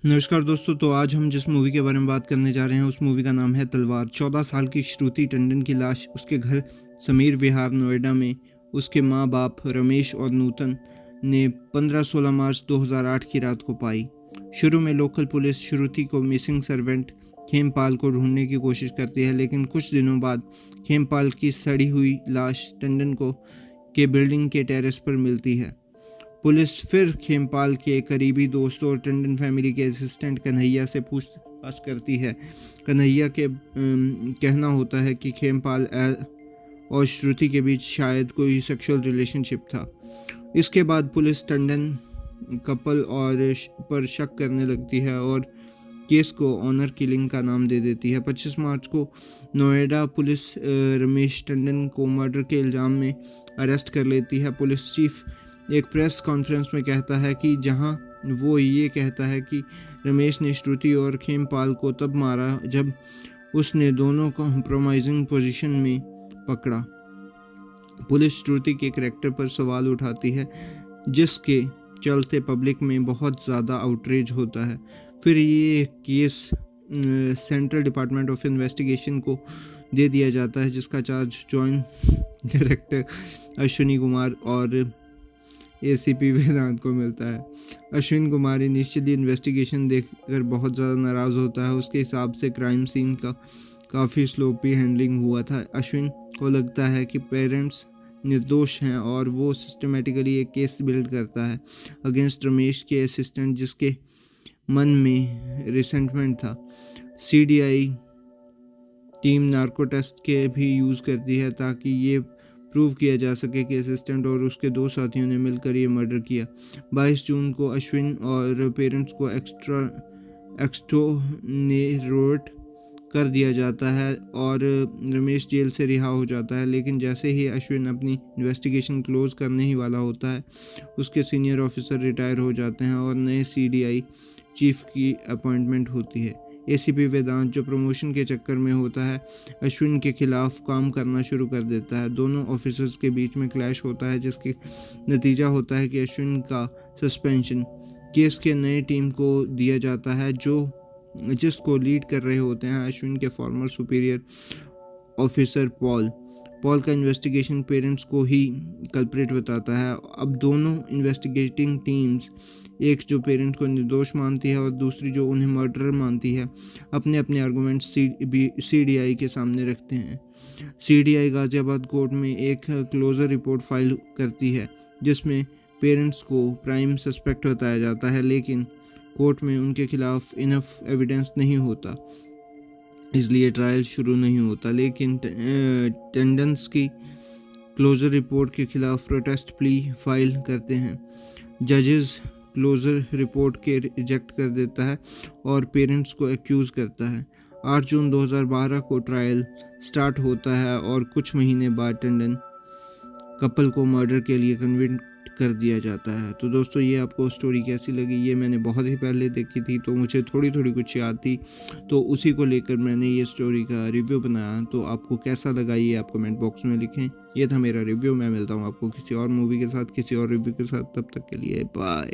नमस्कार दोस्तों। तो आज हम जिस मूवी के बारे में बात करने जा रहे हैं उस मूवी का नाम है तलवार। 14 साल की श्रुति टंडन की लाश उसके घर समीर विहार नोएडा में उसके माँ बाप रमेश और नूतन ने 15-16 मार्च 2008 की रात को पाई। शुरू में लोकल पुलिस श्रुति को मिसिंग सर्वेंट खेमपाल को ढूंढने की कोशिश करती है, लेकिन कुछ दिनों बाद खेमपाल की सड़ी हुई लाश टंडन के बिल्डिंग के टेरेस पर मिलती है। पुलिस फिर खेमपाल के करीबी दोस्तों और टंडन फैमिली के असिस्टेंट कन्हैया से पूछताछ करती है। कन्हैया के कहना होता है कि खेमपाल और श्रुति के बीच शायद कोई सेक्सुअल रिलेशनशिप था। इसके बाद पुलिस टंडन कपल पर शक करने लगती है और केस को ऑनर किलिंग का नाम दे देती है। 25 मार्च को नोएडा पुलिस रमेश टंडन को मर्डर के इल्ज़ाम में अरेस्ट कर लेती है। पुलिस चीफ एक प्रेस कॉन्फ्रेंस में कहता है कि जहां वो ये कहता है कि रमेश ने श्रुति और खेमपाल को तब मारा जब उसने दोनों को कंप्रोमाइजिंग पोजीशन में पकड़ा। पुलिस श्रुति के कैरेक्टर पर सवाल उठाती है, जिसके चलते पब्लिक में बहुत ज़्यादा आउटरीच होता है। फिर ये case central department of investigation को दे दिया जाता है, जिसका charge joint director Ashwini Kumar और एसीपी वेदांत को मिलता है। अश्विन कुमार इनिशियली इन्वेस्टिगेशन देखकर बहुत ज़्यादा नाराज़ होता है। उसके हिसाब से क्राइम सीन का काफ़ी स्लोपी हैंडलिंग हुआ था। अश्विन को लगता है कि पेरेंट्स निर्दोष हैं और वो सिस्टमेटिकली एक केस बिल्ड करता है अगेंस्ट रमेश के असिस्टेंट, जिसके मन में रिसेंटमेंट था। सीडीआई टीम नार्को टेस्ट के भी यूज़ करती है ताकि ये प्रूव किया जा सके कि असिस्टेंट और उसके दो साथियों ने मिलकर ये मर्डर किया। 22 जून को अश्विन और पेरेंट्स को एक्सटोनेरोट कर दिया जाता है और रमेश जेल से रिहा हो जाता है। लेकिन जैसे ही अश्विन अपनी इन्वेस्टिगेशन क्लोज करने ही वाला होता है, उसके सीनियर ऑफिसर रिटायर हो जाते हैं और नए सीडीआई चीफ की अपॉइंटमेंट होती है। एसीपी वेदांत, जो प्रमोशन के चक्कर में होता है, अश्विन के खिलाफ काम करना शुरू कर देता है। दोनों ऑफिसर्स के बीच में क्लैश होता है, जिसके नतीजा होता है कि अश्विन का सस्पेंशन केस के नए टीम को दिया जाता है, जिसको लीड कर रहे होते हैं अश्विन के फॉर्मर सुपीरियर ऑफिसर पॉल का इन्वेस्टिगेशन पेरेंट्स को ही कल्प्रिट बताता है। अब दोनों इन्वेस्टिगेटिंग टीम्स, एक जो पेरेंट्स को निर्दोष मानती है और दूसरी जो उन्हें मर्डरर मानती है, अपने अपने आर्गूमेंट सीडीआई के सामने रखते हैं। सीडीआई गाजियाबाद कोर्ट में एक क्लोजर रिपोर्ट फाइल करती है, जिसमें पेरेंट्स को प्राइम सस्पेक्ट बताया जाता है, लेकिन कोर्ट में उनके खिलाफ इनफ एविडेंस नहीं होता, इसलिए ट्रायल शुरू नहीं होता। लेकिन टंडन्स की क्लोजर रिपोर्ट के खिलाफ प्रोटेस्ट प्ली फाइल करते हैं। जजेस क्लोजर रिपोर्ट के रिजेक्ट कर देता है और पेरेंट्स को एक्यूज़ करता है। 8 जून 2012 को ट्रायल स्टार्ट होता है और कुछ महीने बाद टंडन कपल को मर्डर के लिए कन्विक्ट कर दिया जाता है। तो दोस्तों, ये आपको स्टोरी कैसी लगी? ये मैंने बहुत ही पहले देखी थी, तो मुझे थोड़ी थोड़ी कुछ याद थी, तो उसी को लेकर मैंने ये स्टोरी का रिव्यू बनाया। तो आपको कैसा लगा ये आप कमेंट बॉक्स में लिखें। ये था मेरा रिव्यू। मैं मिलता हूँ आपको किसी और मूवी के साथ, किसी और रिव्यू के साथ। तब तक के लिए बाय।